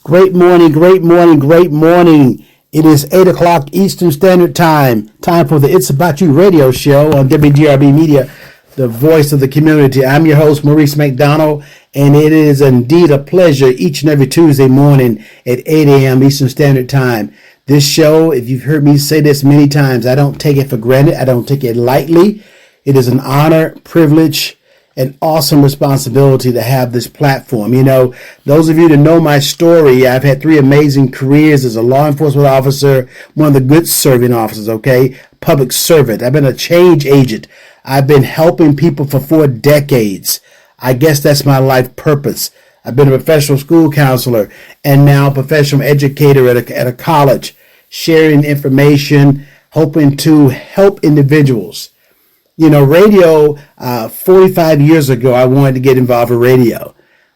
Great morning, great morning, great morning. It is 8 o'clock Eastern Standard Time. Time for the It's About You radio show on WDRB Media, the voice of the community. I'm your host, Maurice McDonald, and it is indeed a pleasure each and every Tuesday morning at 8 a.m. Eastern Standard Time. This show, if you've heard me say this many times, I don't take it for granted. I don't take it lightly. It is an honor, privilege, an awesome responsibility to have this platform. You know, those of you that know my story, I've had 3 amazing careers as a law enforcement officer, one of the good serving officers, public servant. I've been a change agent. I've been helping people for 4 decades. I guess that's my life purpose. I've been a professional school counselor and now a professional educator at a college, sharing information, hoping to help individuals. You know, radio, 45 years ago, I wanted to get involved in radio,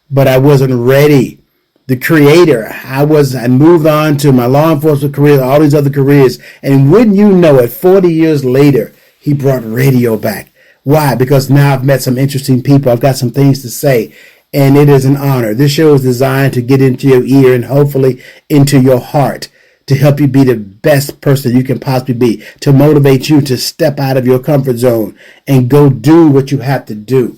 but I wasn't ready. The creator, I moved on to my law enforcement career, all these other careers, and wouldn't you know it, 40 years later, he brought radio back. Why? Because now I've met some interesting people. I've got some things to say, and it is an honor. This show is designed to get into your ear and hopefully into your heart, to help you be the best person you can possibly be, to motivate you to step out of your comfort zone and go do what you have to do.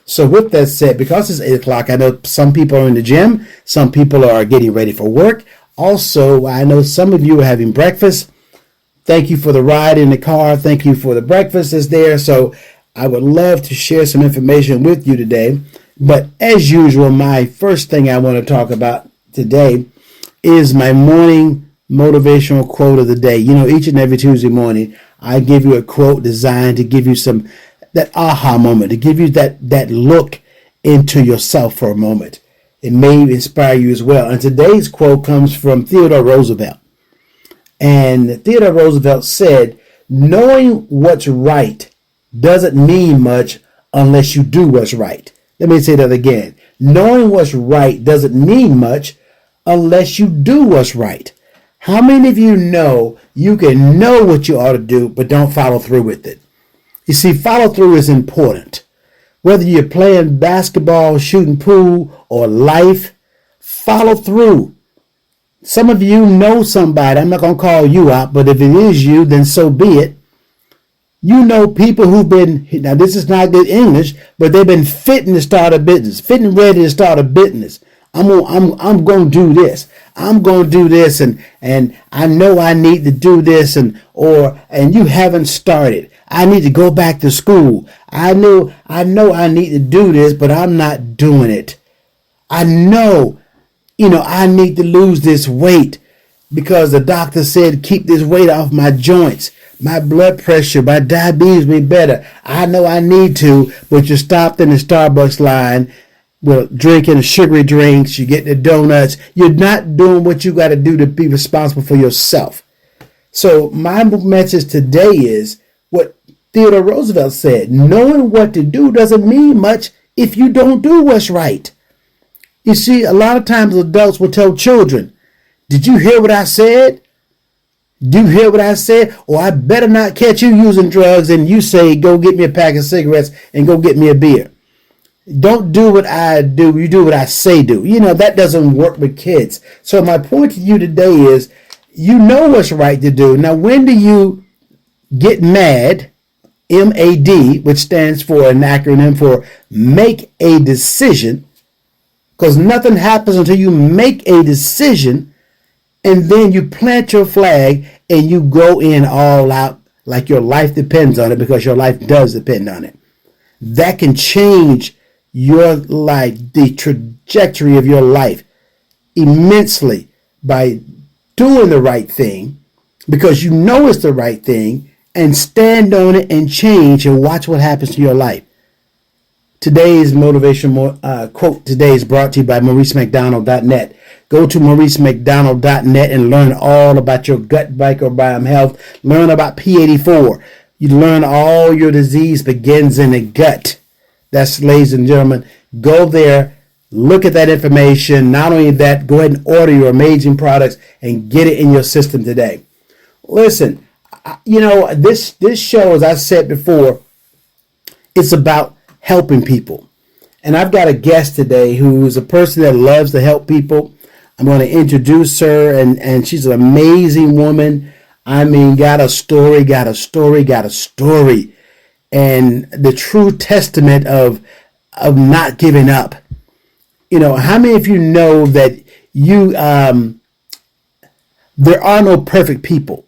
So with that said, because it's 8 o'clock, I know some people are in the gym, some people are getting ready for work. Also, I know some of you are having breakfast. Thank you for the ride in the car. Thank you for the breakfast that's there. So I would love to share some information with you today. But as usual, my first thing I want to talk about today is my morning motivational quote of the day. You know, each and every Tuesday morning, I give you a quote designed to give you that aha moment, to give you that look into yourself for a moment. It may inspire you as well. And today's quote comes from Theodore Roosevelt. And Theodore Roosevelt said, knowing what's right doesn't mean much unless you do what's right. Let me say that again. Knowing what's right doesn't mean much unless you do what's right. How many of you know you can know what you ought to do, but don't follow through with it? You see, follow through is important. Whether you're playing basketball, shooting pool, or life, follow through. Some of you know somebody. I'm not going to call you out, but if it is you, then so be it. You know people who've been, now this is not good English, but they've been fitting to start a business, fitting ready to start a business. I'm going to do this. I'm going to do this, and I know I need to do this, and you haven't started. I need to go back to school. I know I need to do this, but I'm not doing it. I know, I need to lose this weight because the doctor said keep this weight off my joints. My blood pressure, my diabetes will be better. I know I need to, but you're stopped in the Starbucks line. Well, drinking sugary drinks, you get the donuts. You're not doing what you got to do to be responsible for yourself. So my message today is what Theodore Roosevelt said. Knowing what to do doesn't mean much if you don't do what's right. You see, a lot of times adults will tell children, did you hear what I said? Do you hear what I said? Or I better not catch you using drugs, and you say, go get me a pack of cigarettes and go get me a beer. Don't do what I do. You do what I say do. That doesn't work with kids. So my point to you today is, you know what's right to do. Now, when do you get mad? MAD, which stands for an acronym for make a decision, because nothing happens until you make a decision, and then you plant your flag and you go in all out like your life depends on it, because your life does depend on it. That can change your life, the trajectory of your life immensely by doing the right thing, because you know it's the right thing, and stand on it and change and watch what happens to your life. Today's motivational quote today is brought to you by MauriceMcDonald.net. Go to MauriceMcDonald.net and learn all about your gut microbiome health. Learn about P84. You learn all your disease begins in the gut. That's, ladies and gentlemen, go there, look at that information. Not only that, go ahead and order your amazing products and get it in your system today. Listen, this show, as I said before, it's about helping people. And I've got a guest today who's a person that loves to help people. I'm going to introduce her, and she's an amazing woman. I mean, got a story, got a story, got a story, and the true testament of not giving up. You know, how many of you know that you there are no perfect people.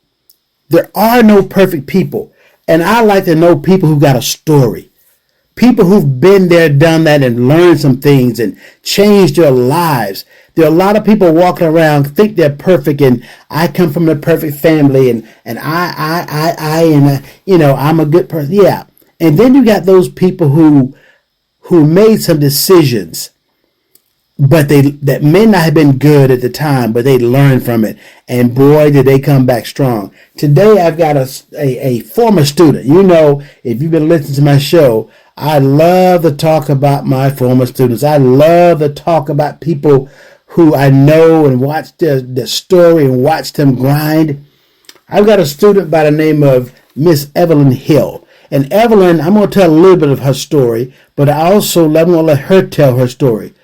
There are no perfect people, and I like to know people who got a story. People who've been there, done that, and learned some things and changed their lives. There are a lot of people walking around think they're perfect, and I come from a perfect family, and I'm a good person. Yeah, and then you got those people who made some decisions, but they that may not have been good at the time, but they learned from it, and boy, did they come back strong. Today, I've got a former student. You know, if you've been listening to my show, I love to talk about my former students. I love to talk about people who I know and watch their story and watch them grind. I've got a student by the name of Miss Evelyn Hill. And Evelyn, I'm going to tell a little bit of her story, but I also I'm going to let her tell her story.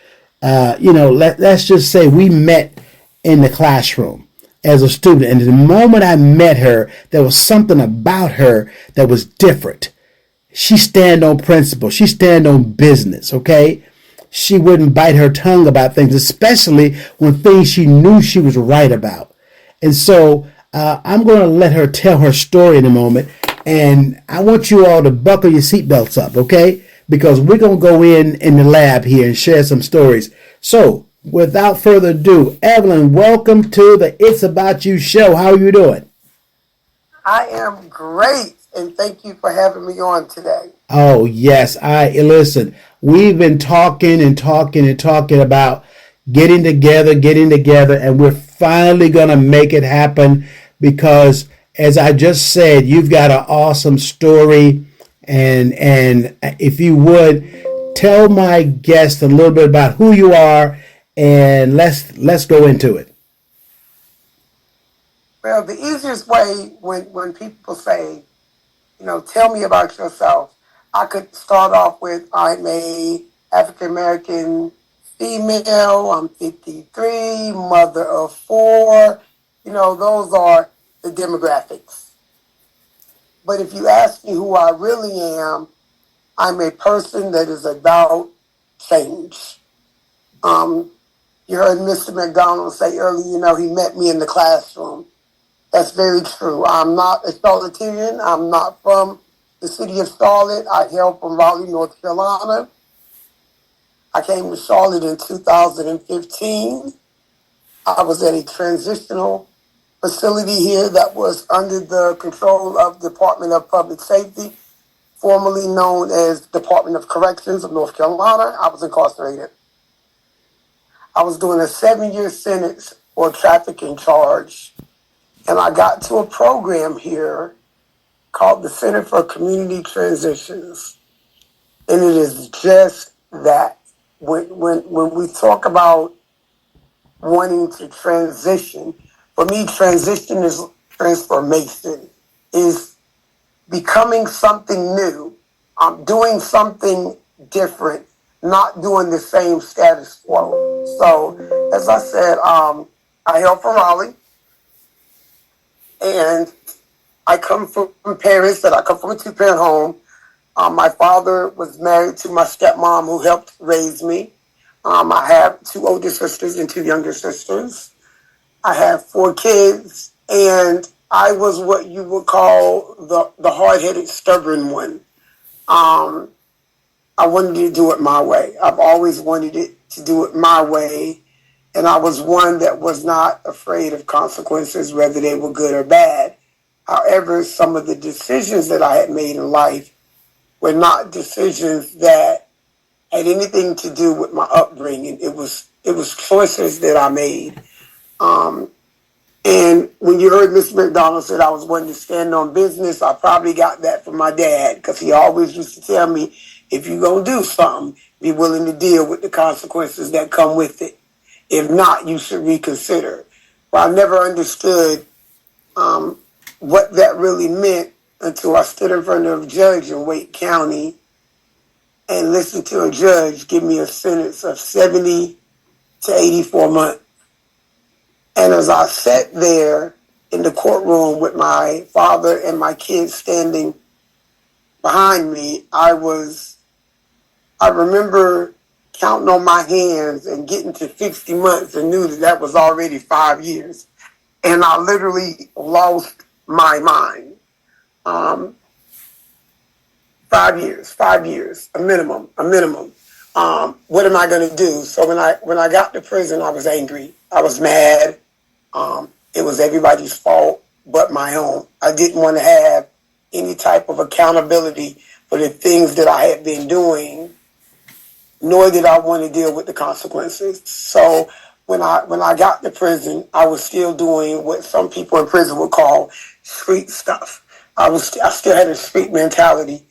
Let's just say we met in the classroom as a student. And the moment I met her, there was something about her that was different. She stand on principle. She stand on business, okay? She wouldn't bite her tongue about things, especially when things she knew she was right about. And so I'm going to let her tell her story in a moment. And I want you all to buckle your seatbelts up, okay? Because we're going to go in the lab here and share some stories. So, without further ado, Evelyn, welcome to the It's About You show. How are you doing? I am great, and thank you for having me on today. Oh, yes. Listen, we've been talking and talking and talking about getting together, and we're finally going to make it happen because, as I just said, you've got an awesome story. And if you would tell my guest a little bit about who you are, and let's go into it. Well, the easiest way when people say, tell me about yourself, I could start off with I'm a African American female. I'm 53, mother of four. Those are the demographics. But if you ask me who I really am, I'm a person that is about change. You heard Mr. McDonald say earlier, he met me in the classroom. That's very true. I'm not a Charlottean. I'm not from the city of Charlotte. I hail from Raleigh, North Carolina. I came to Charlotte in 2015. I was at a transitional facility here that was under the control of the Department of Public Safety, formerly known as Department of Corrections of North Carolina. I was incarcerated. I was doing a 7-year sentence for a trafficking charge. And I got to a program here called the Center for Community Transitions. And it is just that. When we talk about wanting to transition, for me, transition is transformation, is becoming something new, doing something different, not doing the same status quo. So, as I said, I hail from Raleigh, and I come from parents that I come from a two-parent home. My father was married to my stepmom who helped raise me. I have 2 older sisters and 2 younger sisters. I have 4 kids, and I was what you would call the hard-headed, stubborn one. I wanted to do it my way. I've always wanted it to do it my way, and I was one that was not afraid of consequences, whether they were good or bad. However, some of the decisions that I had made in life were not decisions that had anything to do with my upbringing. It was choices that I made. And when you heard Mr. McDonald said I was wanting to stand on business, I probably got that from my dad, because he always used to tell me, if you're going to do something, be willing to deal with the consequences that come with it. If not, you should reconsider. But I never understood what that really meant until I stood in front of a judge in Wake County and listened to a judge give me a sentence of 70 to 84 months. And as I sat there in the courtroom with my father and my kids standing behind me, I remember counting on my hands and getting to 60 months and knew that that was already 5 years. And I literally lost my mind. Um, 5 years, a minimum. What am I going to do? So when I got to prison, I was angry. I was mad. It was everybody's fault but my own. I didn't want to have any type of accountability for the things that I had been doing, nor did I want to deal with the consequences. So when I got to prison, I was still doing what some people in prison would call street stuff. I still had a street mentality.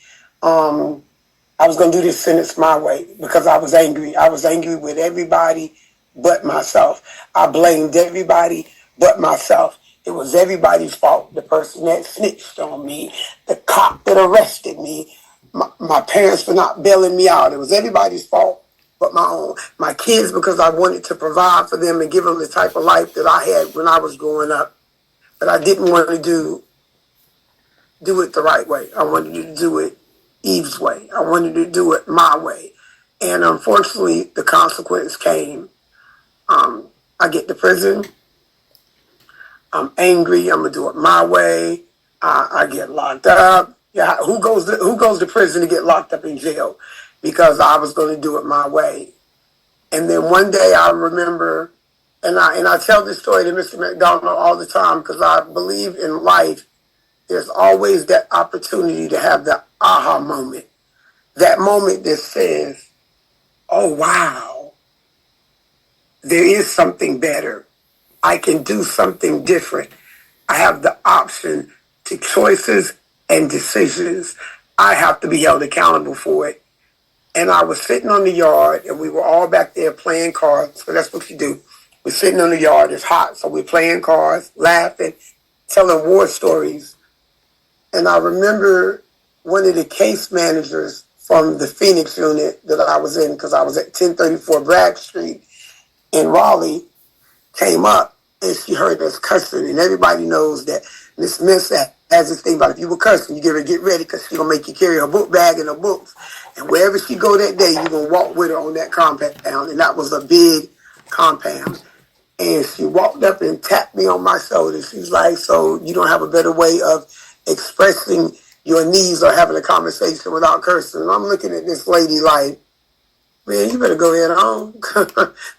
I was going to do this sentence my way because I was angry. I was angry with everybody but myself. I blamed everybody but myself. It was everybody's fault. The person that snitched on me, the cop that arrested me, my parents for not bailing me out. It was everybody's fault but my own. My kids, because I wanted to provide for them and give them the type of life that I had when I was growing up. But I didn't want to do it the right way. I wanted to do it Eve's way. I wanted to do it my way. And unfortunately, the consequence came. I get to prison. I'm angry. I'm going to do it my way. I get locked up. Yeah, who goes to prison to get locked up in jail? Because I was going to do it my way. And then one day I remember, and I tell this story to Mr. McDonald all the time because I believe in life, there's always that opportunity to have the aha moment. That moment that says, oh, wow, there is something better. I can do something different. I have the option to choices and decisions. I have to be held accountable for it. And I was sitting on the yard, and we were all back there playing cards. So that's what you do. We're sitting on the yard. It's hot, so we're playing cards, laughing, telling war stories. And I remember one of the case managers from the Phoenix unit that I was in, because I was at 1034 Bragg Street in Raleigh, came up and she heard us cussing. And everybody knows that Miss Miss has this thing about if you were cussing, you get ready because she's going to make you carry her book bag and her books. And wherever she go that day, you're going to walk with her on that compound. And that was a big compound. And she walked up and tapped me on my shoulder. She was like, so you don't have a better way of expressing your needs or having a conversation without cursing? And I'm looking at this lady like, man, you better go ahead on.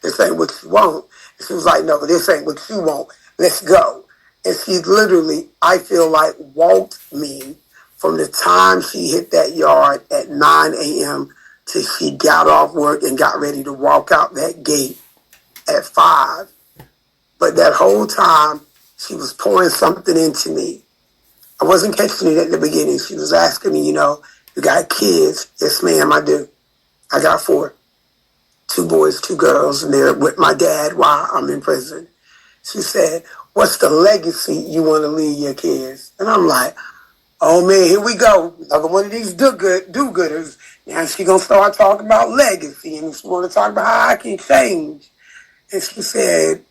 This ain't what you want. And she was like, no, this ain't what you want. Let's go. And she literally, I feel like, walked me from the time she hit that yard at 9 a.m. till she got off work and got ready to walk out that gate at 5. But that whole time, she was pouring something into me. I wasn't catching it at the beginning. She was asking me, you got kids? Yes, ma'am, I do. I got 4. 2 boys, 2 girls, and they're with my dad while I'm in prison. She said, what's the legacy you want to leave your kids? And I'm like, oh, man, here we go. Another one of these do-gooders. Now she going to start talking about legacy, and she want to talk about how I can change. And she said,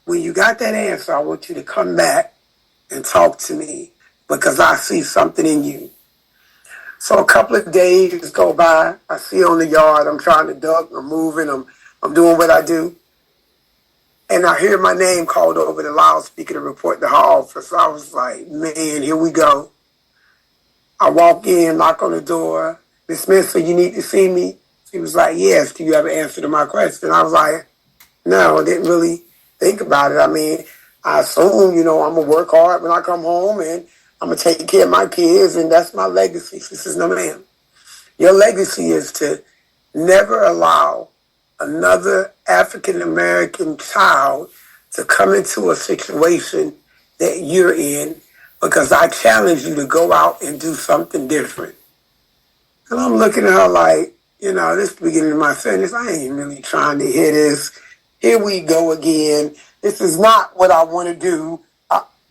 when you got that answer, I want you to come back and talk to me because I see something in you. So a couple of days go by. I see her on the yard. I'm trying to duck. I'm moving. I'm doing what I do. And I hear my name called over the loudspeaker to report to her office. I was like, man, here we go. I walk in, knock on the door. Miss Smith, so you need to see me? She was like, yes. Do you have an answer to my question? I was like, no, I didn't really think about it. I mean, I assume, I'm going to work hard when I come home and I'm going to take care of my kids, and that's my legacy. She says, no, ma'am. Your legacy is to never allow another African-American child to come into a situation that you're in because I challenge you to go out and do something different. And I'm looking at her like, this is the beginning of my sentence. I ain't really trying to hear this. Here we go again. This is not what I want to do.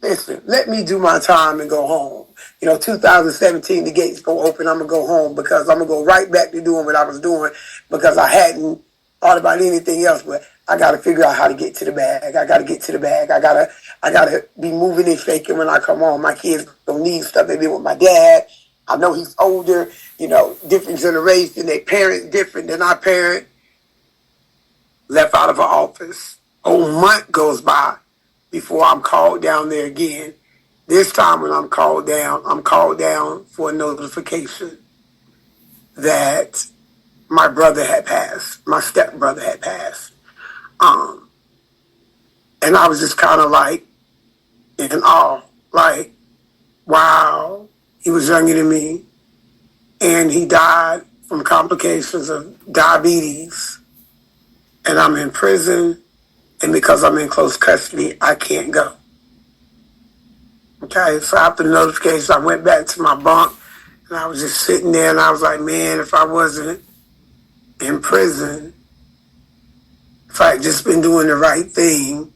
Listen, let me do my time and go home. 2017, the gates go open. I'm going to go home because I'm going to go right back to doing what I was doing because I hadn't thought about anything else. But I got to figure out how to get to the bag. I got to get to the bag. I gotta be moving and shaking when I come home. My kids don't need stuff they did with my dad. I know he's older, different generation. Their parents different than our parent. Left out of her office. A whole month goes by before I'm called down there again. This time when I'm called down for a notification that my brother had passed. My stepbrother had passed. And I was just kind of like in awe. Like, wow, he was younger than me. And he died from complications of diabetes. And I'm in prison. And because I'm in close custody, I can't go. Okay, so after the notification, I went back to my bunk. And I was just sitting there and I was like, man, if I wasn't in prison, if I had just been doing the right thing,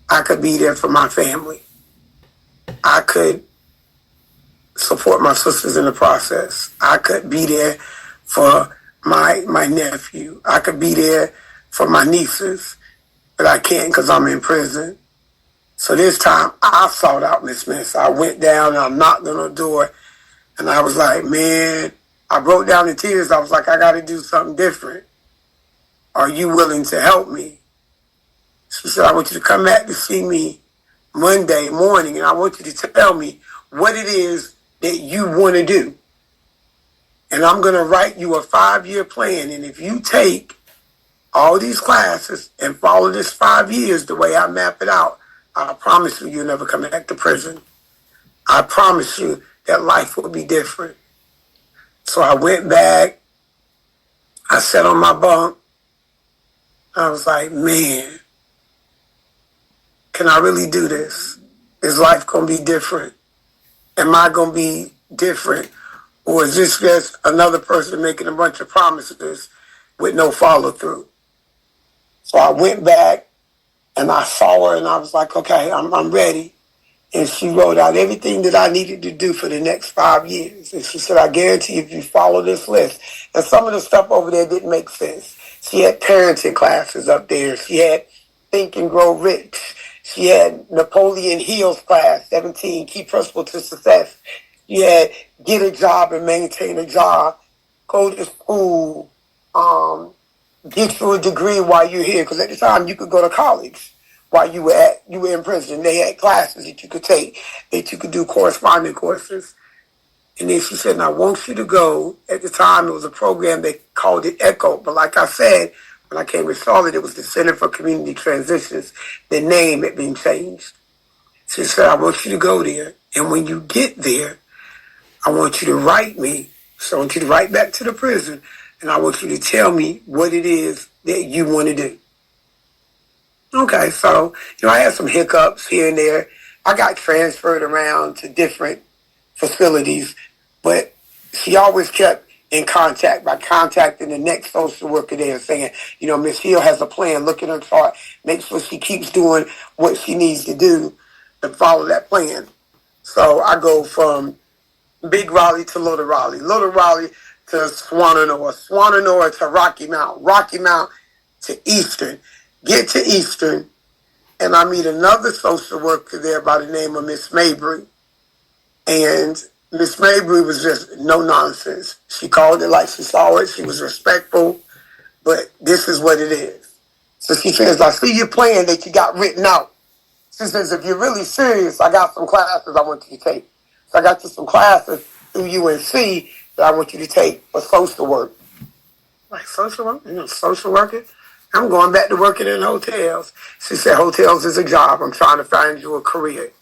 I could be there for my family. I could support my sisters in the process. I could be there for my nephew. I could be there for my nieces, but I can't because I'm in prison. So this time I sought out Miss Smith. I went down and I knocked on her door and I was like, man, I broke down in tears. I was like, I got to do something different. Are you willing to help me? She said, I want you to come back to see me Monday morning, and I want you to tell me what it is that you want to do. And I'm going to write you a 5-year plan. And if you take all these classes and follow this 5 years the way I map it out, I promise you, you'll never come back to prison. I promise you that life will be different. So I went back. I sat on my bunk. I was like, man, can I really do this? Is life going to be different? Am I going to be different? Or is this just another person making a bunch of promises with no follow through? So I went back and I saw her and I was like, okay, I'm ready. And she wrote out everything that I needed to do for the next 5 years. And she said, I guarantee if you follow this list. And some of the stuff over there didn't make sense. She had parenting classes up there. She had Think and Grow Rich. She had Napoleon Hill's class, 17, Key Principles to Success. She had Get a Job and Maintain a Job. Go to school. Get you a degree while you're here. Because at the time, you could go to college while you were in prison. They had classes that you could take, that you could do corresponding courses. And then she said, and I want you to go. At the time, it was a program, they called it ECHO. But like I said, when I came to Charlotte, it was the Center for Community Transitions. The name had been changed. She said, I want you to go there. And when you get there, I want you to write me. So I want you to write back to the prison. And I want you to tell me what it is that you want to do. Okay, so, I had some hiccups here and there. I got transferred around to different facilities, but she always kept in contact by contacting the next social worker there saying, Miss Hill has a plan, look at her chart, make sure she keeps doing what she needs to do to follow that plan. So I go from Big Raleigh to Little Raleigh to Swananoa to Rocky Mount to Eastern. Get to Eastern, and I meet another social worker there by the name of Miss Mabry. And Miss Mabry was just no nonsense. She called it like she saw it. She was respectful, but this is what it is. So she says, I see your plan that you got written out. She says, if you're really serious, I got some classes I want you to take. So I got you some classes through UNC that I want you to take for social work. Like, social work? Social worker? I'm going back to working in hotels. She said, hotels is a job. I'm trying to find you a career.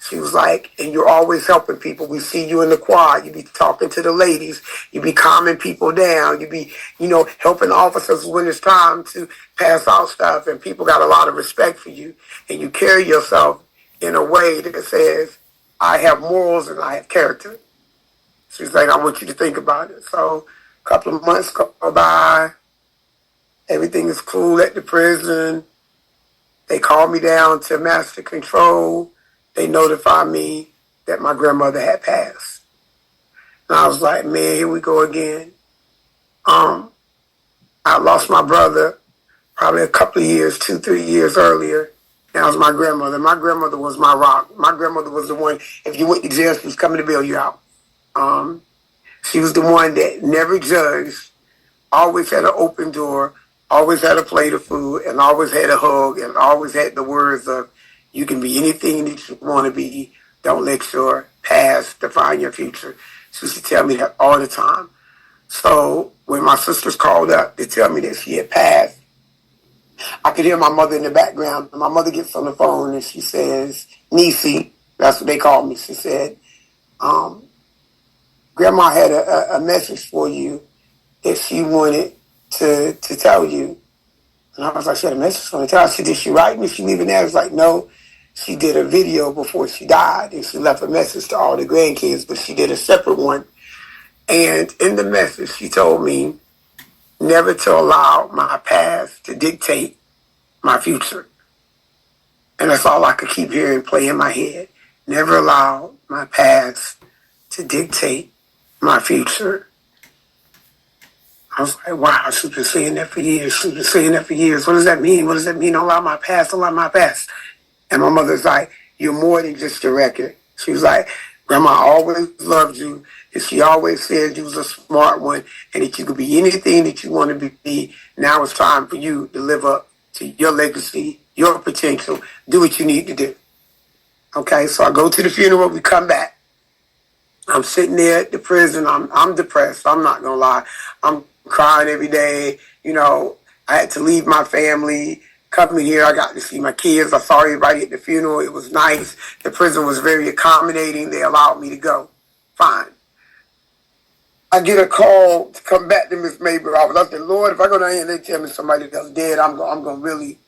She was like, and you're always helping people. We see you in the quad. You be talking to the ladies. You be calming people down. You be, helping officers when it's time to pass out stuff. And people got a lot of respect for you. And you carry yourself in a way that says, I have morals and I have character. She's like, I want you to think about it. So a couple of months go by. Everything is cool at the prison. They call me down to master control. They notify me that my grandmother had passed. And I was like, man, here we go again. I lost my brother probably a couple of years, 2, 3 years earlier. That was my grandmother. My grandmother was my rock. My grandmother was the one, if you went to jail, she was coming to bail you out. She was the one that never judged, always had an open door, always had a plate of food, and always had a hug, and always had the words of, you can be anything that you want to be. Don't let your past define your future. She used to tell me that all the time. So when my sisters called up to tell me that she had passed, I could hear my mother in the background. My mother gets on the phone and she says, Niecy, that's what they call me. She said, Grandma had a message for you that she wanted to tell you. And I was like, she had a message for me to tell. I said, did she write me? She leaving there? I was like, no, she did a video before she died and she left a message to all the grandkids, but she did a separate one. And in the message, she told me never to allow my past to dictate my future. And that's all I could keep hearing play in my head. Never allow my past to dictate my future. I was like, wow, she's been saying that for years. She's been saying that for years. What does that mean? What does that mean? Don't allow my past, don't allow my past. And my mother's like, you're more than just a record. She was like, Grandma always loved you. And she always said you was a smart one and that you could be anything that you want to be. Now it's time for you to live up to your legacy, your potential. Do what you need to do. Okay, so I go to the funeral. We come back. I'm sitting there at the prison. I'm depressed. I'm not going to lie. I'm crying every day. You know, I had to leave my family. Coming here, I got to see my kids. I saw everybody at the funeral. It was nice. The prison was very accommodating. They allowed me to go. Fine. I get a call to come back to Miss Mabry. I said, Lord, if I go down here and they tell me somebody that's dead, I'm going to really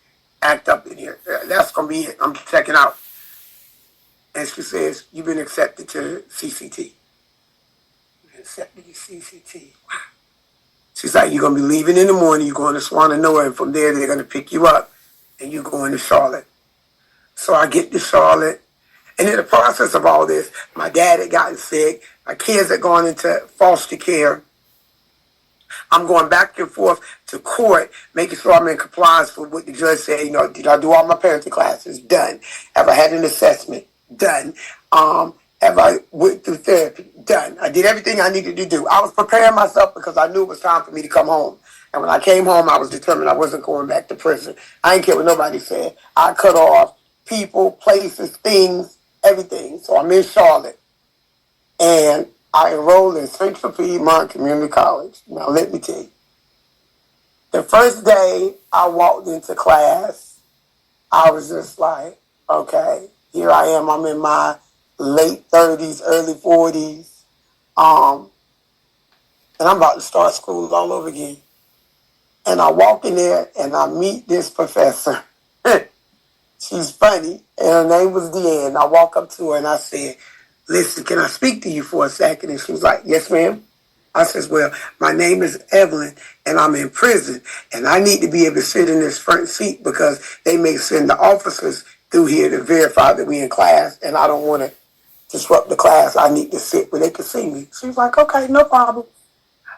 act up in here. That's going to be it. I'm checking out. And she says, you've been accepted to CCT. You've been accepted to CCT. Wow. She's like, you're going to be leaving in the morning. You're going to Swananoa, and from there, they're going to pick you up, and you're going to Charlotte. So I get to Charlotte. And in the process of all this, my dad had gotten sick. My kids had gone into foster care. I'm going back and forth to court, making sure I'm in compliance with what the judge said. You know, did I do all my parenting classes? Done. Have I had an assessment? Done. Have I went through therapy? Done. I did everything I needed to do. I was preparing myself because I knew it was time for me to come home. And when I came home, I was determined I wasn't going back to prison. I didn't care what nobody said. I cut off people, places, things, everything. So I'm in Charlotte. And I enrolled in Central Piedmont Community College. Now, let me tell you. The first day I walked into class, I was just like, okay, here I am. I'm in my late 30s, early 40s. And I'm about to start school all over again. And I walk in there and I meet this professor. She's funny. And her name was Deanne. I walk up to her and I said, listen, can I speak to you for a second? And she was like, yes, ma'am. I says, well, my name is Evelyn and I'm in prison and I need to be able to sit in this front seat because they may send the officers through here to verify that we in class and I don't want to disrupt the class. I need to sit where they can see me. She was like, okay, no problem.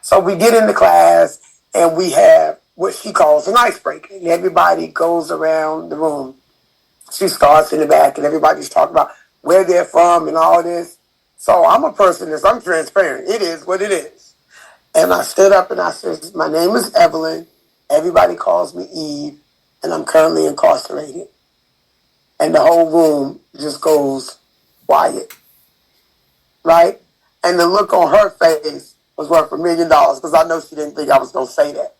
So we get into class and we have what she calls an icebreaker. And everybody goes around the room. She starts in the back and everybody's talking about where they're from and all this. So I'm a person I'm transparent. It is what it is. And I stood up and I said, my name is Evelyn. Everybody calls me Eve. And I'm currently incarcerated. And the whole room just goes quiet. Right? And the look on her face was worth $1 million because I know she didn't think I was going to say that.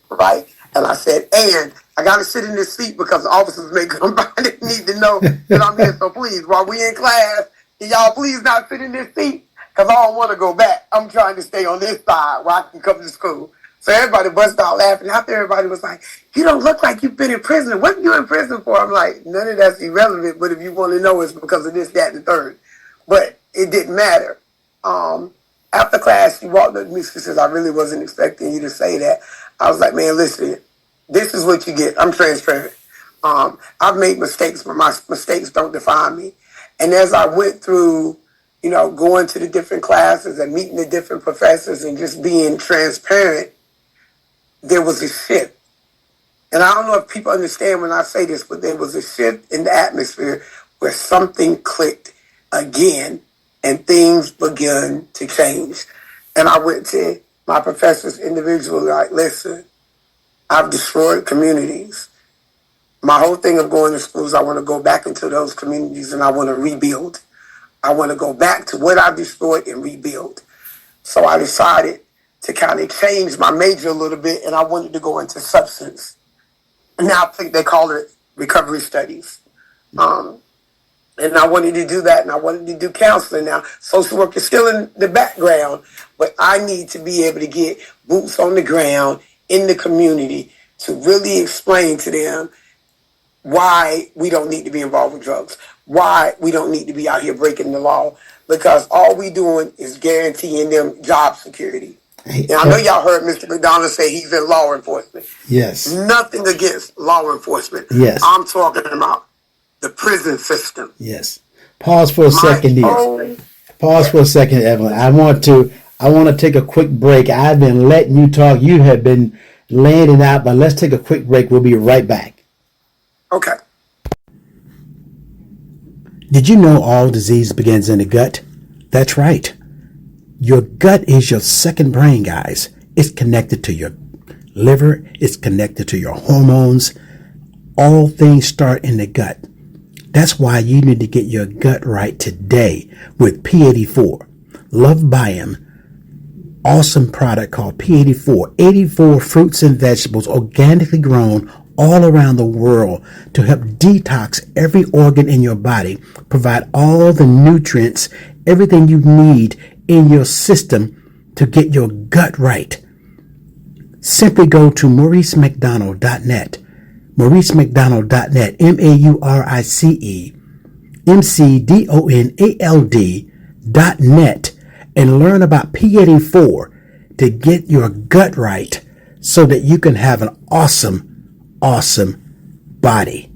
Right? And I said, and I got to sit in this seat because the officers may come by and need to know that I'm here. So please, while we in class, can y'all please not sit in this seat? Because I don't want to go back. I'm trying to stay on this side where I can come to school. So everybody busted out laughing. After everybody was like, you don't look like you've been in prison. What are you in prison for? I'm like, none of that's irrelevant. But if you want to know, it's because of this, that, and the third. But it didn't matter. After class, she walked up to me. She says, I really wasn't expecting you to say that. I was like, man, listen, this is what you get. I'm transparent. I've made mistakes, but my mistakes don't define me. And as I went through, going to the different classes and meeting the different professors and just being transparent, there was a shift. And I don't know if people understand when I say this, but there was a shift in the atmosphere where something clicked again and things began to change. And I went to my professors individually, like, listen, I've destroyed communities. My whole thing of going to school is I want to go back into those communities and I want to rebuild. I want to go back to what I destroyed and rebuild. So I decided to kind of change my major a little bit, and I wanted to go into substance. Now I think they call it recovery studies. And I wanted to do that, and I wanted to do counseling. Now, social work is still in the background, but I need to be able to get boots on the ground in the community to really explain to them why we don't need to be involved with drugs, why we don't need to be out here breaking the law, because all we doing is guaranteeing them job security. And I know y'all heard Mr. McDonald say he's in law enforcement. Yes. Nothing against law enforcement. Yes. I'm talking about the prison system. Yes. Pause for a second here. Pause for a second, Evelyn. I want to take a quick break. I've been letting you talk. You have been laying it out, but let's take a quick break. We'll be right back. Okay. Did you know all disease begins in the gut? That's right. Your gut is your second brain, guys. It's connected to your liver. It's connected to your hormones. All things start in the gut. That's why you need to get your gut right today with P84. Loved by him. Awesome product called P84. 84 fruits and vegetables organically grown all around the world to help detox every organ in your body, provide all the nutrients, everything you need in your system to get your gut right. Simply go to MauriceMcDonald.net. MauriceMcDonald.net. MauriceMcDonald.net and learn about P84 to get your gut right so that you can have an awesome body.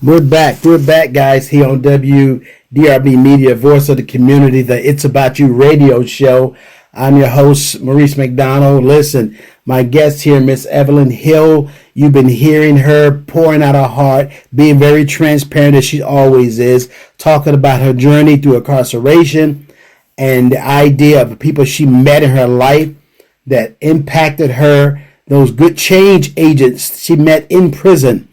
We're back, guys, here on WDRB Media, voice of the community, the It's About You radio show. I'm your host, Maurice McDonald. Listen, my guest here, Miss Evelyn Hill, you've been hearing her pouring out her heart, being very transparent as she always is, talking about her journey through incarceration and the idea of the people she met in her life that impacted her, those good change agents she met in prison,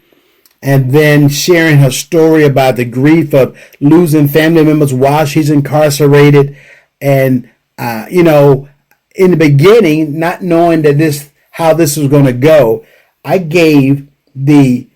and then sharing her story about the grief of losing family members while she's incarcerated. And, in the beginning, not knowing that how this was going to go, I gave the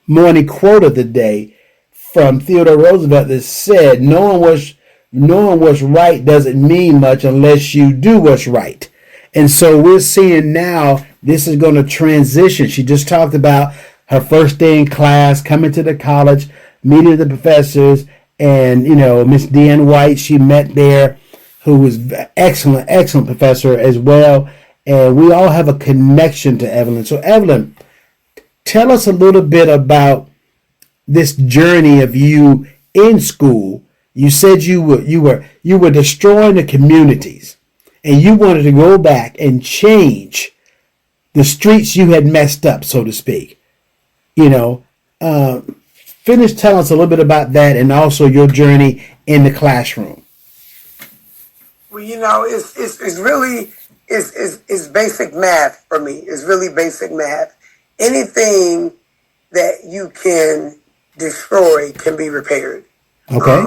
morning quote of the day from Theodore Roosevelt that said, knowing what's right doesn't mean much unless you do what's right. And so we're seeing now this is going to transition. She just talked about her first day in class, coming to the college, meeting the professors, and, Miss Deanne White, she met there, who was excellent professor as well. And we all have a connection to Evelyn. So Evelyn, tell us a little bit about this journey of you in school. You said you were destroying the communities, and you wanted to go back and change the streets you had messed up, so to speak. Finish telling us a little bit about that, and also your journey in the classroom. Well, it's really basic math for me. It's really basic math. Anything that you can destroy can be repaired. Okay.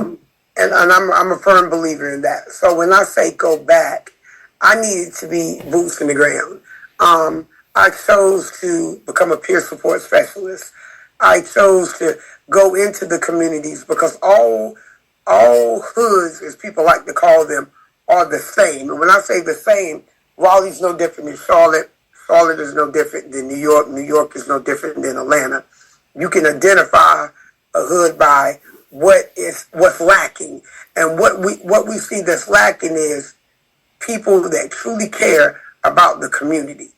And I'm a firm believer in that. So when I say go back, I needed to be boots in the ground. I chose to become a peer support specialist. I chose to go into the communities because all hoods, as people like to call them, are the same. And when I say the same, Raleigh's no different than Charlotte. Charlotte is no different than New York. New York is no different than Atlanta. You can identify a hood by what's lacking. And what we see that's lacking is people that truly care about the community.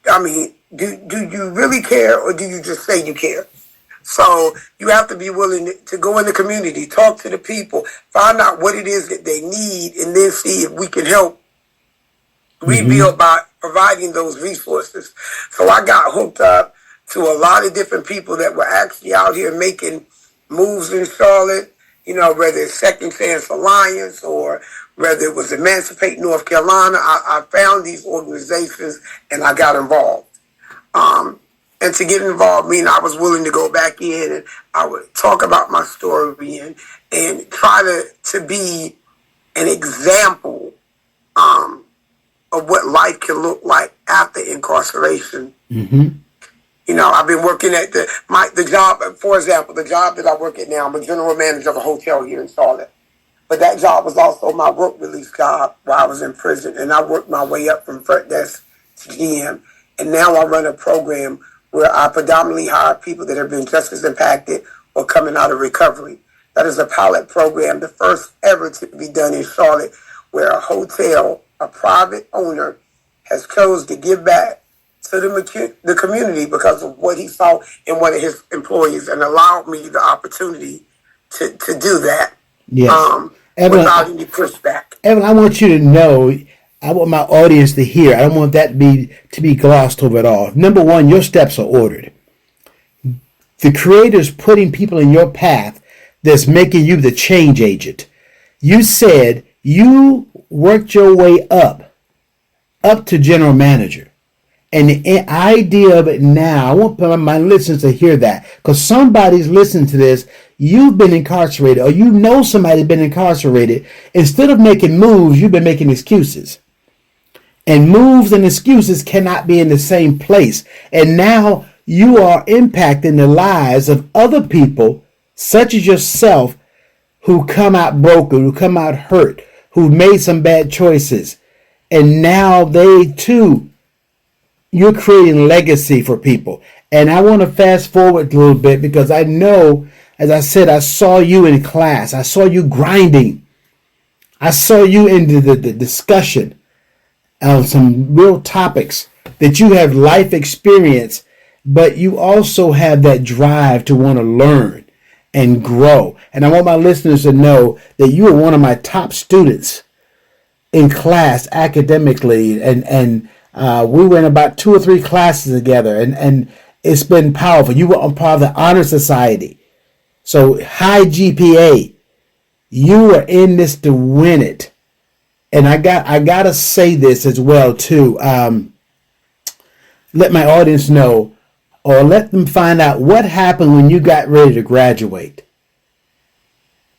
I mean, do you really care, or do you just say you care? So you have to be willing to go in the community, talk to the people, find out what it is that they need, and then see if we can help We build by providing those resources. So I got hooked up to a lot of different people that were actually out here making moves in Charlotte, you know, whether it's Second Chance Alliance or whether it was Emancipate North Carolina. I found these organizations and I got involved. And to get involved mean I was willing to go back in and I would talk about my story and try to be an example of what life can look like after incarceration. You know, I've been working at the job, for example, the job that I work at now, I'm a general manager of a hotel here in Charlotte. But that job was also my work release job while I was in prison. And I worked my way up from front desk to GM. And now I run a program where I predominantly hire people that have been just as impacted or coming out of recovery. That is a pilot program, the first ever to be done in Charlotte, where a hotel, a private owner, has chose to give back to the community because of what he saw in one of his employees and allowed me the opportunity to do that. Yes. Evelyn, without any pushback. Evelyn, I want you to know, I want my audience to hear, I don't want that to be glossed over at all. Number one, your steps are ordered. The Creator's putting people in your path that's making you the change agent. You said you worked your way up to general manager. And the idea of it now, I want my listeners to hear that, because somebody's listening to this. You've been incarcerated, or you know somebody's been incarcerated. Instead of making moves, you've been making excuses. And moves and excuses cannot be in the same place. And now you are impacting the lives of other people, such as yourself, who come out broken, who come out hurt, who made some bad choices. And now they too, you're creating legacy for people. And I want to fast forward a little bit because I know, as I said, I saw you in class. I saw you grinding. I saw you in the discussion on some real topics that you have life experience, but you also have that drive to want to learn and grow. And I want my listeners to know that you are one of my top students in class academically, and we were in about 2 or 3 classes together, and it's been powerful. You were on part of the Honor Society. So high GPA. You were in this to win it. And I gotta say this as well too. Let my audience know, or let them find out what happened when you got ready to graduate.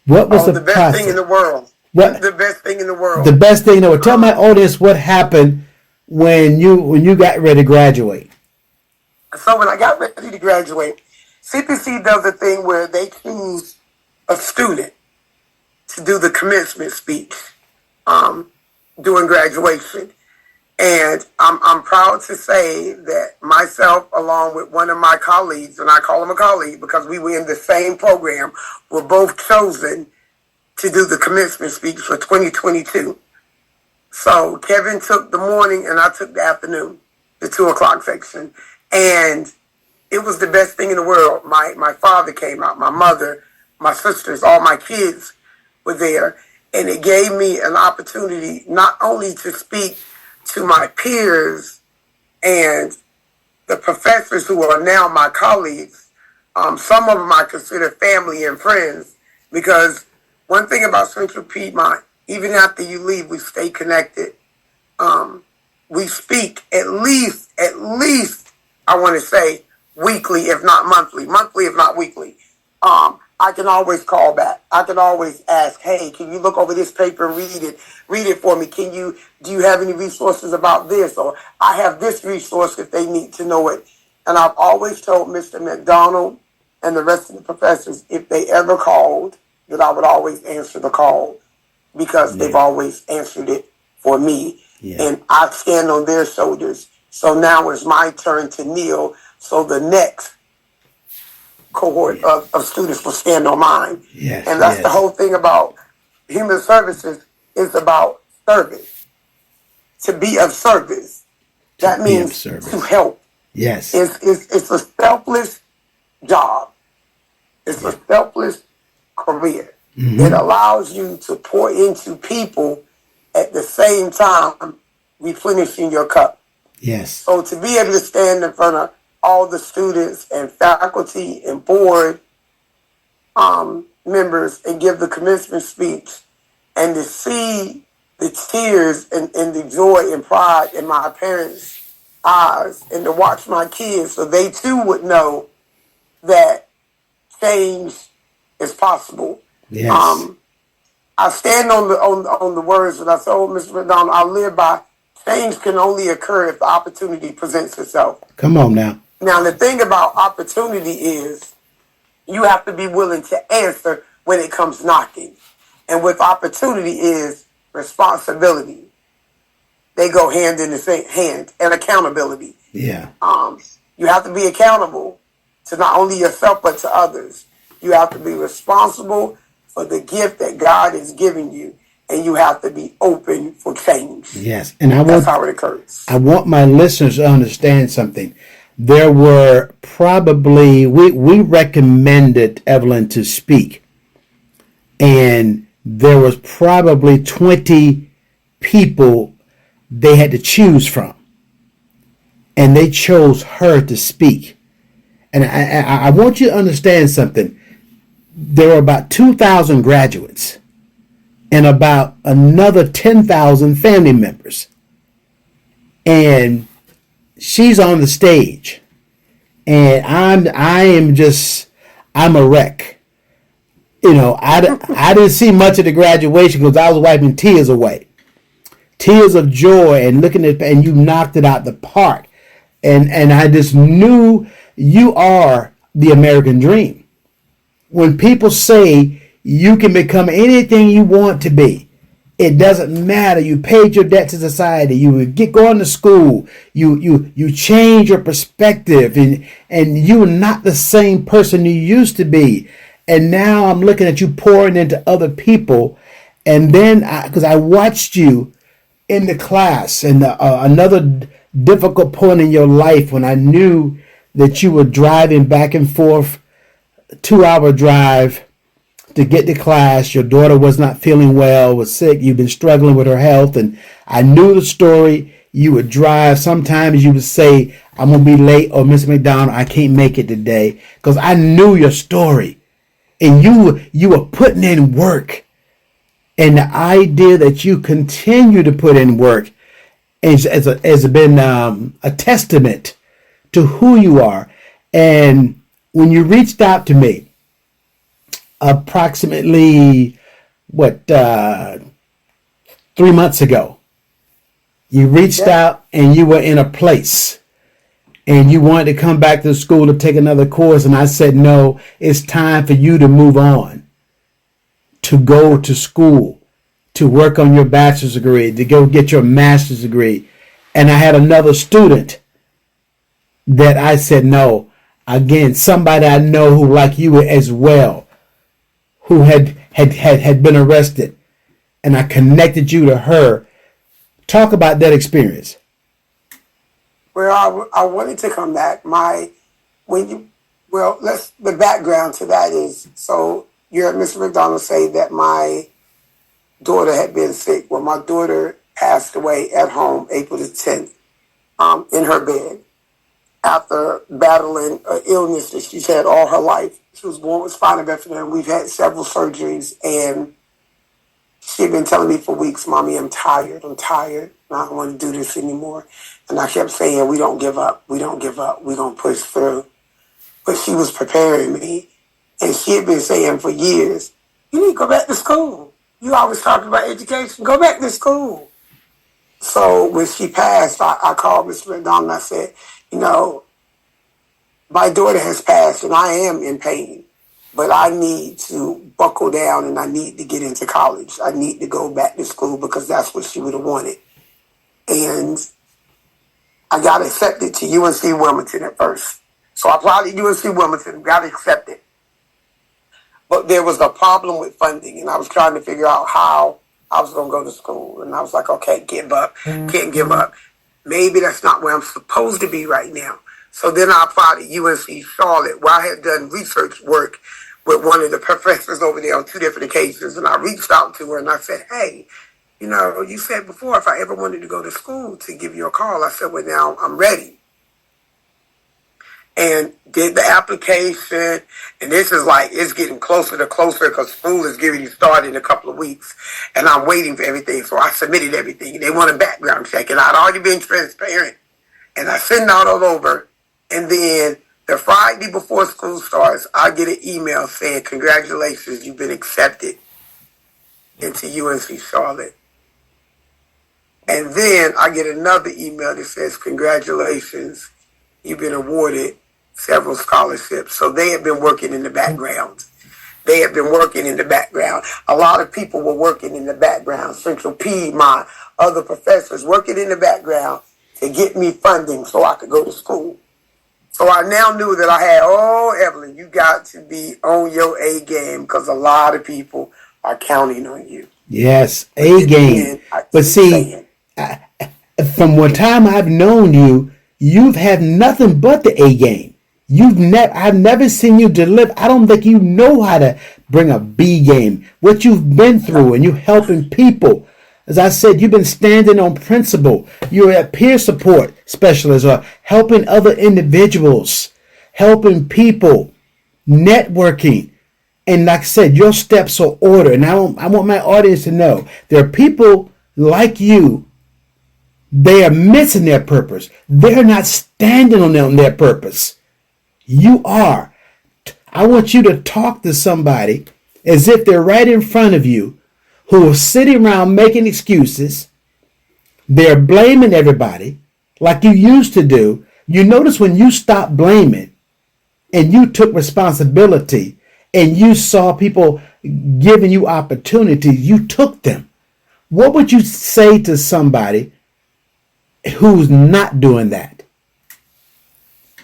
What was the best thing in the world? What the best thing in the world? The best thing in the world. Tell my audience what happened when you got ready to graduate. So when I got ready to graduate, CPC does a thing where they choose a student to do the commencement speech during graduation. And I'm proud to say that myself, along with one of my colleagues, and I call him a colleague because we were in the same program, were both chosen to do the commencement speech for 2022. So Kevin took the morning and I took the afternoon, the 2 o'clock section. And it was the best thing in the world. My father came out, my mother, my sisters, all my kids were there. And it gave me an opportunity not only to speak to my peers and the professors who are now my colleagues. Some of them I consider family and friends, because one thing about Central Piedmont, even after you leave, we stay connected. We speak at least, I want to say, weekly, if not monthly, if not weekly. I can always call back. I can always ask, hey, can you look over this paper and read it for me? Do you have any resources about this? Or I have this resource if they need to know it. And I've always told Mr. McDonald and the rest of the professors, if they ever called, that I would always answer the call, because they've always answered it for me. Yeah. And I stand on their shoulders. So now it's my turn to kneel, so the next cohort of students will stand on mine. Yes, and that's the whole thing about human services, is about service. To be of service. That means to help. Yes. It's a selfless job. It's a selfless career. Mm-hmm. It allows you to pour into people at the same time replenishing your cup. Yes. So to be able to stand in front of all the students and faculty and board members and give the commencement speech, and to see the tears and the joy and pride in my parents' eyes, and to watch my kids so they too would know that change is possible. Yes. I stand on the words that I told Mr. McDonald I live by. Change can only occur if the opportunity presents itself. Come on now. Now, the thing about opportunity is you have to be willing to answer when it comes knocking. And with opportunity is responsibility. They go hand in the same hand, and accountability. Yeah. You have to be accountable to not only yourself but to others. You have to be responsible for the gift that God is giving you, and you have to be open for change. Yes. And that's how it occurs. I want my listeners to understand something. There were probably, we recommended Evelyn to speak, and there was probably 20 people they had to choose from, and they chose her to speak. And I want you to understand something. There were about 2,000 graduates and about another 10,000 family members. And she's on the stage, and I'm a wreck. You know, I didn't see much of the graduation because I was wiping tears away. Tears of joy and looking at, and you knocked it out the park. And I just knew you are the American dream. When people say you can become anything you want to be, it doesn't matter. You paid your debt to society. You get going to school. You change your perspective, and you're not the same person you used to be. And now I'm looking at you pouring into other people. And then, because I watched you in the class, and another difficult point in your life when I knew that you were driving back and forth, 2-hour drive to get to class. Your daughter was not feeling well, was sick. You've been struggling with her health, and I knew the story. You would drive. Sometimes you would say, I'm going to be late, or Miss McDonald, I can't make it today, because I knew your story. And you were putting in work. And the idea that you continue to put in work has been a testament to who you are. And when you reached out to me, approximately 3 months ago, you reached out and you were in a place and you wanted to come back to school to take another course, and I said, no, it's time for you to move on, to go to school, to work on your bachelor's degree, to go get your master's degree. And I had another student that I said, no, again, somebody I know who, like you as well, who had been arrested, and I connected you to her. Talk about that experience. Well, I wanted to come back. The background to that is, so you heard Mr. McDonald say that my daughter had been sick. Well, my daughter passed away at home April the 10th, in her bed, after battling an illness that she's had all her life. She was born with spina bifida, and we've had several surgeries, and she'd been telling me for weeks, Mommy, I'm tired, I don't want to do this anymore. And I kept saying, we don't give up, we're going to push through. But she was preparing me, and she had been saying for years, you need to go back to school. You always talking about education, go back to school. So when she passed, I called Mr. McDonald and I said, my daughter has passed and I am in pain, but I need to buckle down and I need to get into college. I need to go back to school because that's what she would have wanted. And I got accepted to UNC Wilmington at first. So I applied to UNC Wilmington, got accepted. But there was a problem with funding, and I was trying to figure out how I was going to go to school. And I was like, okay, can't give up. Maybe that's not where I'm supposed to be right now. So then I applied to UNC Charlotte, where I had done research work with one of the professors over there on 2 different occasions. And I reached out to her and I said, hey, You said before if I ever wanted to go to school to give you a call. I said, well, now I'm ready. And did the application. And this is like, it's getting closer to closer because school is getting started in a couple of weeks. And I'm waiting for everything. So I submitted everything. They want a background check. And I'd already been transparent. And I sent it out all over. And then the Friday before school starts, I get an email saying, congratulations, you've been accepted into UNC Charlotte. And then I get another email that says, congratulations, you've been awarded several scholarships. So they have been working in the background. A lot of people were working in the background. Central P, my other professors, working in the background to get me funding so I could go to school. So I now knew that I had, Evelyn, you got to be on your A game because a lot of people are counting on you. Yes, A game. But see, from what time I've known you, you've had nothing but the A game. I've never seen you deliver. I don't think you know how to bring a B game. What you've been through and you helping people. As I said, you've been standing on principle. You're a peer support specialist or helping other individuals, helping people, networking. And like I said, your steps are ordered. And I want my audience to know there are people like you. They are missing their purpose. They're not standing on their purpose. You are. I want you to talk to somebody as if they're right in front of you who are sitting around making excuses. They're blaming everybody like you used to do. You notice when you stopped blaming and you took responsibility and you saw people giving you opportunities, you took them. What would you say to somebody who's not doing that?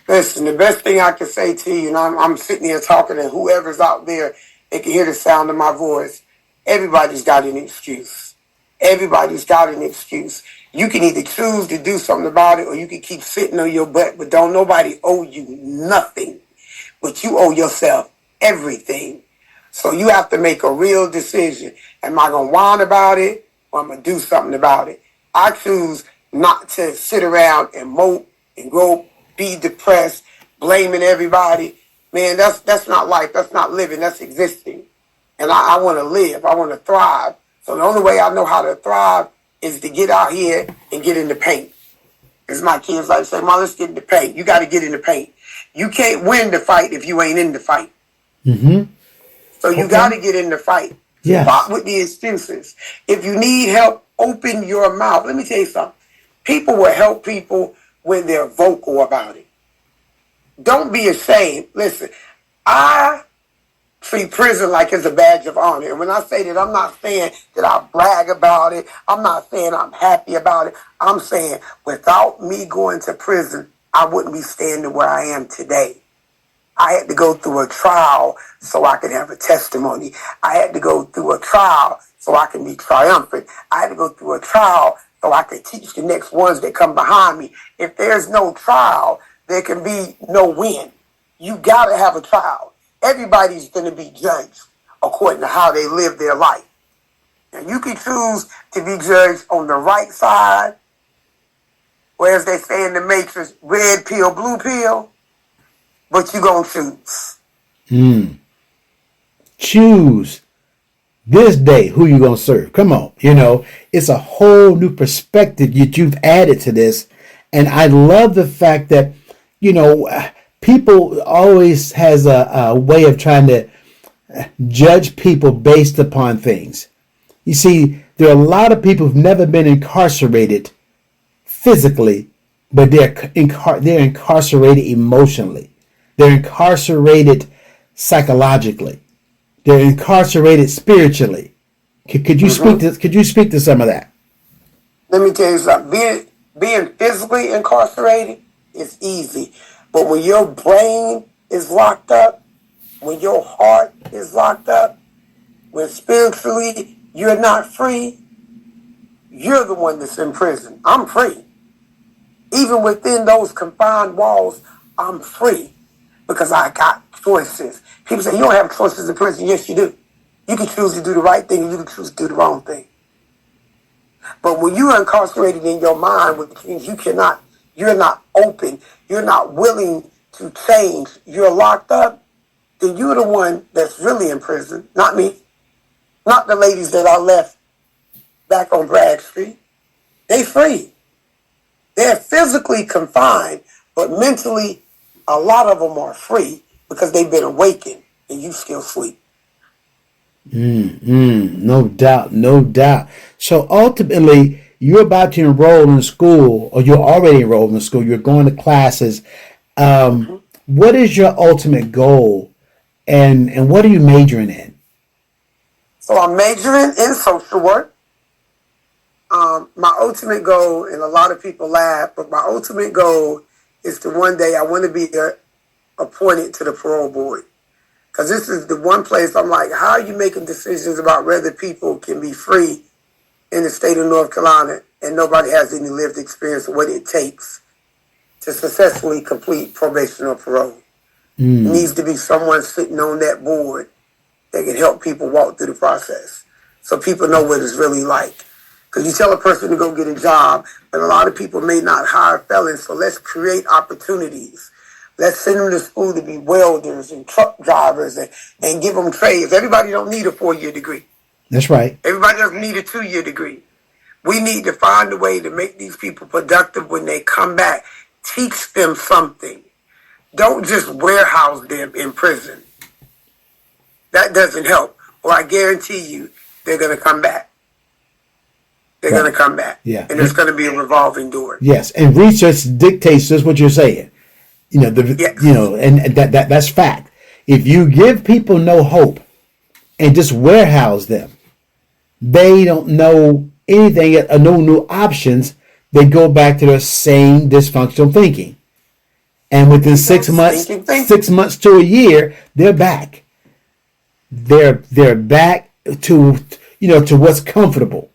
Listen, the best thing I can say to you, and I'm sitting here talking to whoever's out there, they can hear the sound of my voice. Everybody's got an excuse. Everybody's got an excuse. You can either choose to do something about it or you can keep sitting on your butt, but don't nobody owe you nothing. But you owe yourself everything. So you have to make a real decision. Am I going to whine about it or am I going to do something about it? I choose not to sit around and mope and go be depressed, blaming everybody. Man, that's not life. That's not living. That's existing. And I want to live. I want to thrive. So the only way I know how to thrive is to get out here and get in the paint. As my kids like to say, Mom, let's get in the paint. You got to get in the paint. You can't win the fight if you ain't in the fight. Mm-hmm. So you got to get in the fight. Yes. Stop with the excuses. If you need help, open your mouth. Let me tell you something. People will help people when they're vocal about it. Don't be ashamed. Listen, I treat prison like it's a badge of honor. And when I say that, I'm not saying that I brag about it. I'm not saying I'm happy about it. I'm saying without me going to prison, I wouldn't be standing where I am today. I had to go through a trial so I could have a testimony. I had to go through a trial so I can be triumphant. I had to go through a trial so I could teach the next ones that come behind me. If there's no trial, there can be no win. You got to have a trial. Everybody's going to be judged according to how they live their life. And you can choose to be judged on the right side, or as they say in the Matrix, red pill, blue pill, but you're going to choose. Choose this day who you going to serve. Come on. It's a whole new perspective that you've added to this. And I love the fact that, people always has a way of trying to judge people based upon things. You see, there are a lot of people who've never been incarcerated physically, but they're incarcerated emotionally. They're incarcerated psychologically. They're incarcerated spiritually. Could you speak to some of that? Let me tell you something. Being physically incarcerated is easy. But when your brain is locked up, when your heart is locked up, when spiritually you're not free, you're the one that's in prison. I'm free. Even within those confined walls, I'm free because I got choices. People say, you don't have choices in prison. Yes, you do. You can choose to do the right thing and you can choose to do the wrong thing. But when you're incarcerated in your mind, which means you're not open, you're not willing to change, you're locked up, then you're the one that's really in prison, not me, not the ladies that I left back on Bragg Street. They free. They're physically confined, but mentally, a lot of them are free because they've been awakened and you still sleep. No doubt, no doubt. So ultimately, you're about to enroll in school, or you're already enrolled in school. You're going to classes. What is your ultimate goal, and what are you majoring in? So I'm majoring in social work. My ultimate goal, and a lot of people laugh, but my ultimate goal is to one day I want to be appointed to the parole board. Because this is the one place I'm like, how are you making decisions about whether people can be free in the state of North Carolina and nobody has any lived experience of what it takes to successfully complete probation or parole? It needs to be someone sitting on that board that can help people walk through the process so people know what it's really like. Because you tell a person to go get a job, but a lot of people may not hire felons, so let's create opportunities. Let's send them to school to be welders and truck drivers and give them trades. Everybody don't need a 4-year degree. That's right. Everybody doesn't need a 2-year degree. We need to find a way to make these people productive when they come back. Teach them something. Don't just warehouse them in prison. That doesn't help. Or I guarantee you, they're going to come back. They're going to come back. Yeah. And it's going to be a revolving door. Yes, and research dictates just what you're saying. And that's fact. If you give people no hope and just warehouse them, they don't know anything, no new options. They go back to their same dysfunctional thinking, and within 6 months, 6 months to a year, they're back. They're back to what's comfortable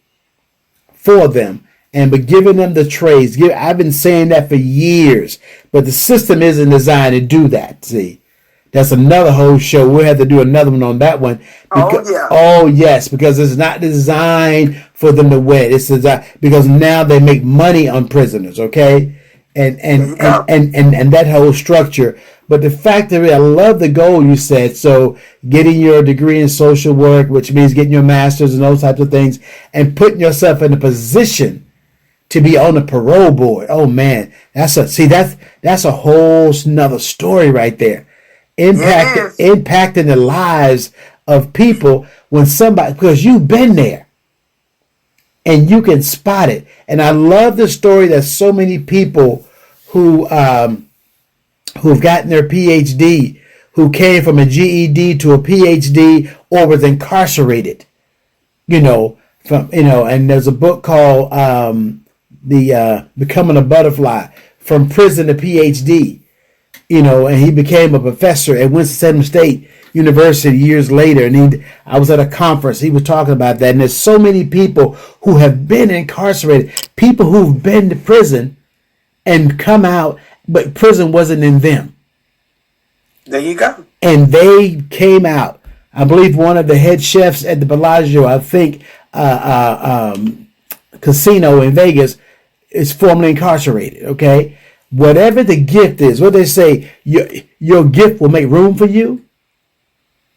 for them. And but giving them the trades, I've been saying that for years, but the system isn't designed to do that. See, that's another whole show. We'll have to do another one on that one. Oh yes, because it's not designed for them to win. It's designed because now they make money on prisoners. Okay, and that whole structure. But the fact of it, I love the goal you said. So getting your degree in social work, which means getting your master's and those types of things, and putting yourself in a position to be on the parole board. Oh man, that's a whole nother story right there. Impacting the lives of people because you've been there and you can spot it. And I love the story that so many people who've gotten their PhD, who came from a GED to a PhD or was incarcerated, and there's a book called Becoming a Butterfly, From Prison to PhD, and he became a professor at Winston-Salem State University years later. And I was at a conference, he was talking about that. And there's so many people who have been incarcerated, people who've been to prison and come out, but prison wasn't in them. There you go. And they came out. I believe one of the head chefs at the Bellagio, I think, casino in Vegas, is formerly incarcerated. Okay, whatever the gift is, what they say, your gift will make room for you.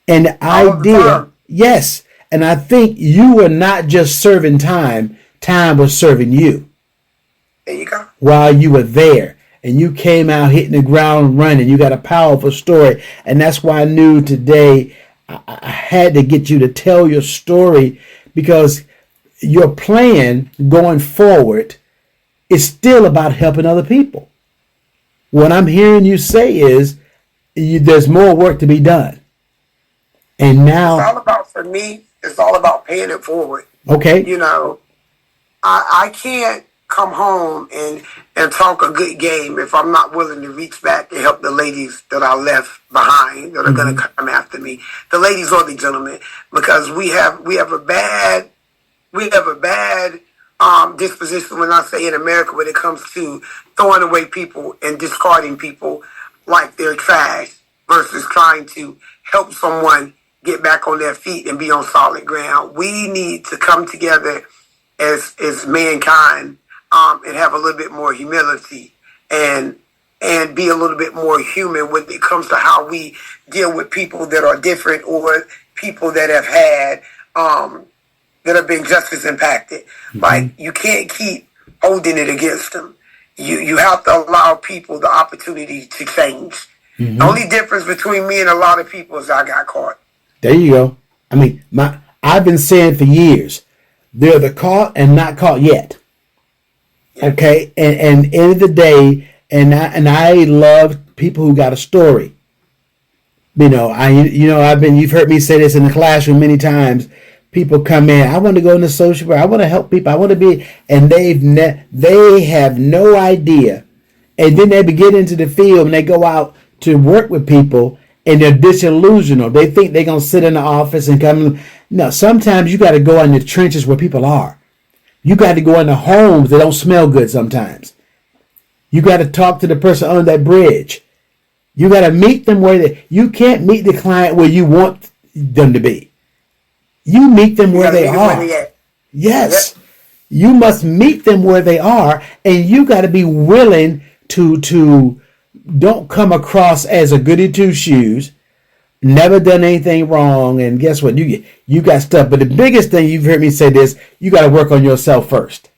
And the idea, yes, and I think you were not just serving time; time was serving you. There you go. While you were there, and you came out hitting the ground running. You got a powerful story, and that's why I knew today I had to get you to tell your story, because your plan going forward is still about helping other people. What I'm hearing you say is there's more work to be done. And now it's all about, for me, it's all about paying it forward. Okay. I can't come home and talk a good game if I'm not willing to reach back and help the ladies that I left behind that are going to come after me. The ladies or the gentlemen, because we have a bad disposition, when I say in America, when it comes to throwing away people and discarding people like they're trash versus trying to help someone get back on their feet and be on solid ground. We need to come together as mankind, and have a little bit more humility and be a little bit more human when it comes to how we deal with people that are different or people that have had that have been just as impacted. Mm-hmm. Like, you can't keep holding it against them. You have to allow people the opportunity to change. Mm-hmm. The only difference between me and a lot of people is I got caught. There you go. I mean, I've been saying for years, they're the caught and not caught yet. Yeah. Okay, and end of the day, and I love people who got a story. You've heard me say this in the classroom many times. People come in, I want to go into social work, I want to help people, I want to be, and they have no idea. And then they get into the field and they go out to work with people and they're disillusional. They think they're going to sit in the office and come. No, sometimes you got to go in the trenches where people are. You got to go into homes that don't smell good sometimes. You got to talk to the person under that bridge. You got to meet them you can't meet the client where you want them to be. You meet them where they are. Yes. Yep. You must meet them where they are, and you got to be willing to don't come across as a goody two shoes, never done anything wrong, and guess what? You got stuff. But the biggest thing, you've heard me say this, you got to work on yourself first.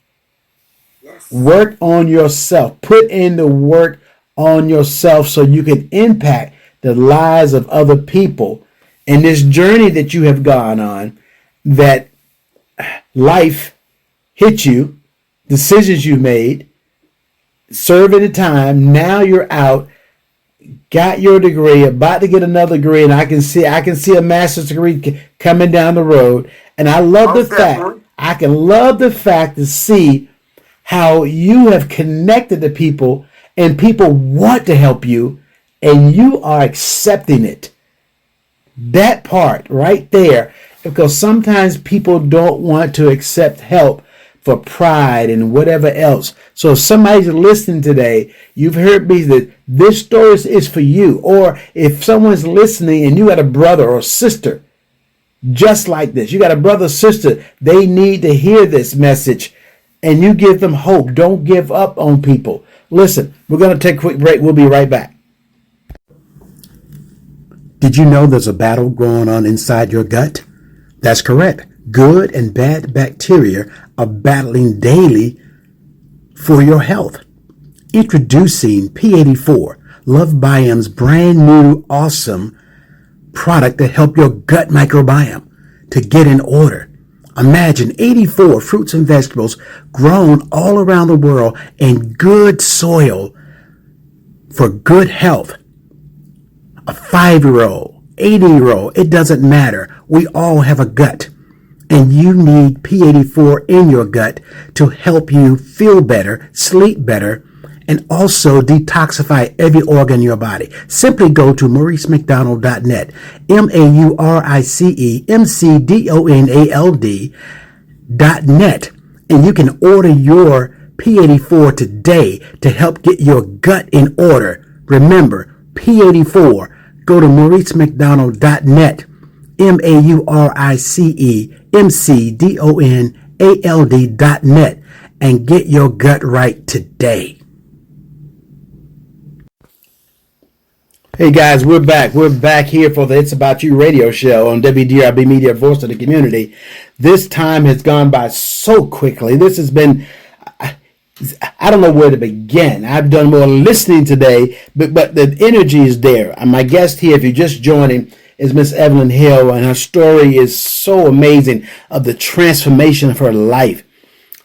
Yes. Work on yourself. Put in the work on yourself so you can impact the lives of other people. And this journey that you have gone on, that life hit you, decisions you made, serve at a time, now you're out, got your degree, about to get another degree, and I can see a master's degree coming down the road. And I love the fact to see how you have connected to people and people want to help you and you are accepting it. That part right there, because sometimes people don't want to accept help for pride and whatever else. So if somebody's listening today, you've heard me that this story is for you. Or if someone's listening and you got a brother or sister just like this, you got a brother or sister, they need to hear this message and you give them hope. Don't give up on people. Listen, we're going to take a quick break. We'll be right back. Did you know there's a battle going on inside your gut? That's correct. Good and bad bacteria are battling daily for your health. Introducing P84, Love Biome's brand new awesome product to help your gut microbiome to get in order. Imagine 84 fruits and vegetables grown all around the world in good soil for good health. A 5-year-old, 80-year-old, it doesn't matter. We all have a gut. And you need P84 in your gut to help you feel better, sleep better, and also detoxify every organ in your body. Simply go to MauriceMcDonald.net, MauriceMcDonald.net, and you can order your P84 today to help get your gut in order. Remember, P84, go to MauriceMcDonald.net, MauriceMcDonald.net, and get your gut right today. Hey guys, we're back. We're back here for the It's About You radio show on WDRB Media, Voice of the Community. This time has gone by so quickly. This has been, I don't know where to begin. I've done more listening today, but the energy is there. And my guest here, if you're just joining, is Miss Evelyn Hill, and her story is so amazing of the transformation of her life.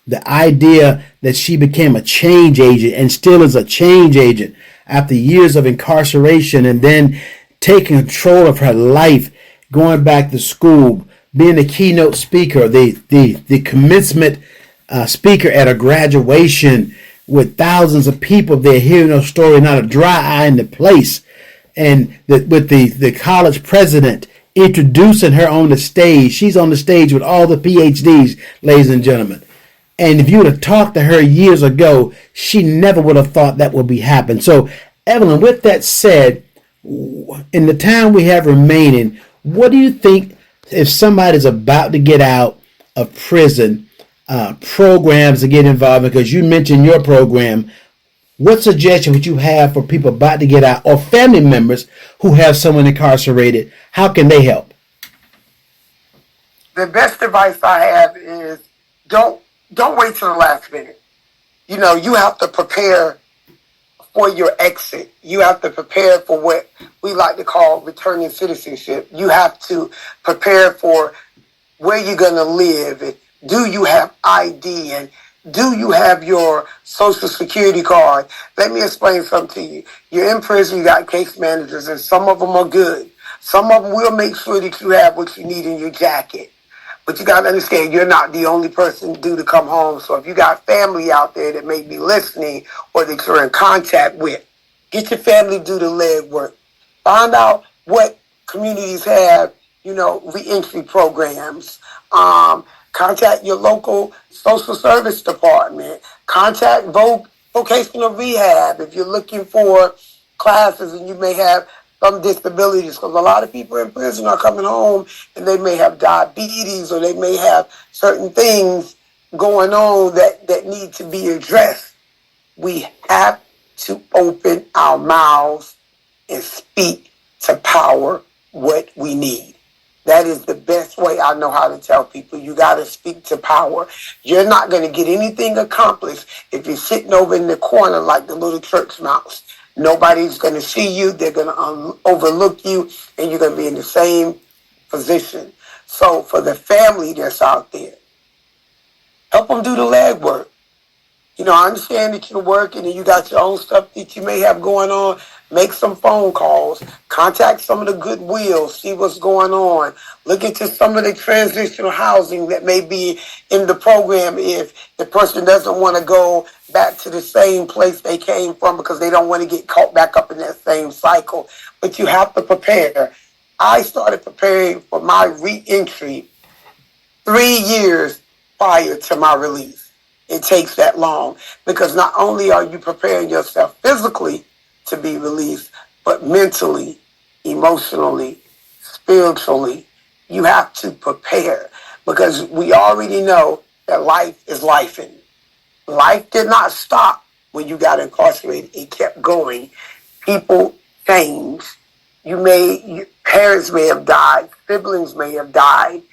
The idea that she became a change agent and still is a change agent after years of incarceration, and then taking control of her life, going back to school, being a keynote speaker, the commencement speaker at a graduation with thousands of people there hearing her story, not a dry eye in the place. And with the college president introducing her on the stage. She's on the stage with all the PhDs, ladies and gentlemen. And if you would have talked to her years ago, she never would have thought that would be happening. So, Evelyn, with that said, in the time we have remaining, what do you think if somebody's about to get out of prison, programs to get involved in? Because you mentioned your program. What suggestion would you have for people about to get out or family members who have someone incarcerated? How can they help? The best advice I have is don't wait till the last minute. You have to prepare for your exit. You have to prepare for what we like to call returning citizenship. You have to prepare for where you're going to live. And do you have ID? And do you have your social security card? Let me explain something to you. You're in prison, you got case managers, and some of them are good. Some of them will make sure that you have what you need in your jacket. But you got to understand, you're not the only person due to come home. So if you got family out there that may be listening or that you're in contact with, get your family to do the legwork. Find out what communities have, reentry programs. Contact your local social service department. Contact vocational rehab if you're looking for classes and you may have some disabilities, because a lot of people in prison are coming home and they may have diabetes or they may have certain things going on that need to be addressed. We have to open our mouths and speak to power what we need. That is the best way I know how to tell people. You got to speak to power. You're not going to get anything accomplished if you're sitting over in the corner like the little church mouse. Nobody's going to see you. They're going to overlook you, and you're going to be in the same position. So for the family that's out there, help them do the legwork. I understand that you're working and you got your own stuff that you may have going on. Make some phone calls. Contact some of the Goodwill. See what's going on. Look into some of the transitional housing that may be in the program if the person doesn't want to go back to the same place they came from because they don't want to get caught back up in that same cycle. But you have to prepare. I started preparing for my re-entry 3 years prior to my release. It takes that long because not only are you preparing yourself physically to be released, but mentally, emotionally, spiritually, you have to prepare because we already know that life is lifing. Life did not stop when you got incarcerated. It kept going. People change. Your parents may have died. Siblings may have died.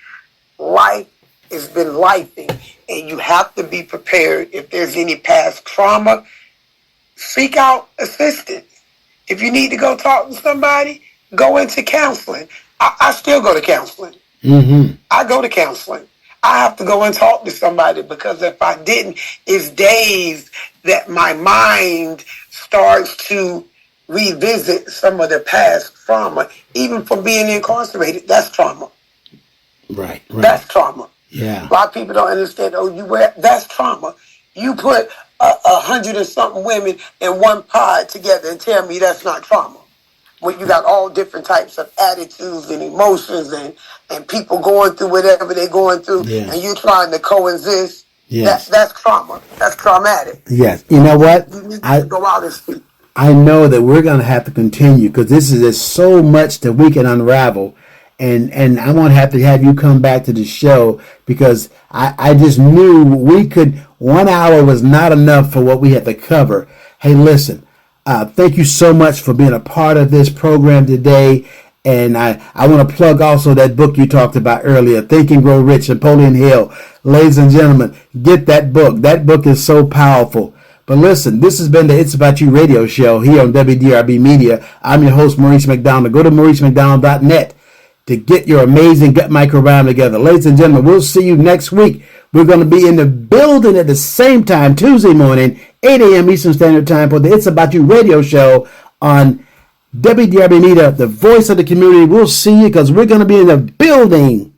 Life has been lifing, and you have to be prepared. If there's any past trauma, seek out assistance. If you need to go talk to somebody, go into counseling. I still go to counseling. Mm-hmm. I go to counseling. I have to go and talk to somebody because if I didn't, it's days that my mind starts to revisit some of the past trauma. Even from being incarcerated, that's trauma. Right. That's trauma. Yeah. A lot of people don't understand. That's trauma. You put 100 and something women in one pod together and tell me that's not trauma. When you got all different types of attitudes and emotions and people going through whatever they're going through, and you trying to coexist. Yes. That's trauma. That's traumatic. Yes. You know what? You need to go out and speak. I know that we're going to have to continue because this is just so much that we can unravel. And I want to have you come back to the show because I just knew 1 hour was not enough for what we had to cover. Hey, listen, thank you so much for being a part of this program today. And I want to plug also that book you talked about earlier, Think and Grow Rich, Evelyn Hill. Ladies and gentlemen, get that book. That book is so powerful. But listen, this has been the It's About You radio show here on WDRB Media. I'm your host, Maurice McDonald. Go to MauriceMcDonald.net. to get your amazing gut microbiome together. Ladies and gentlemen, we'll see you next week. We're going to be in the building at the same time, Tuesday morning, 8 a.m. Eastern Standard Time for the It's About You radio show on WDRB Media, the voice of the community. We'll see you because we're going to be in the building.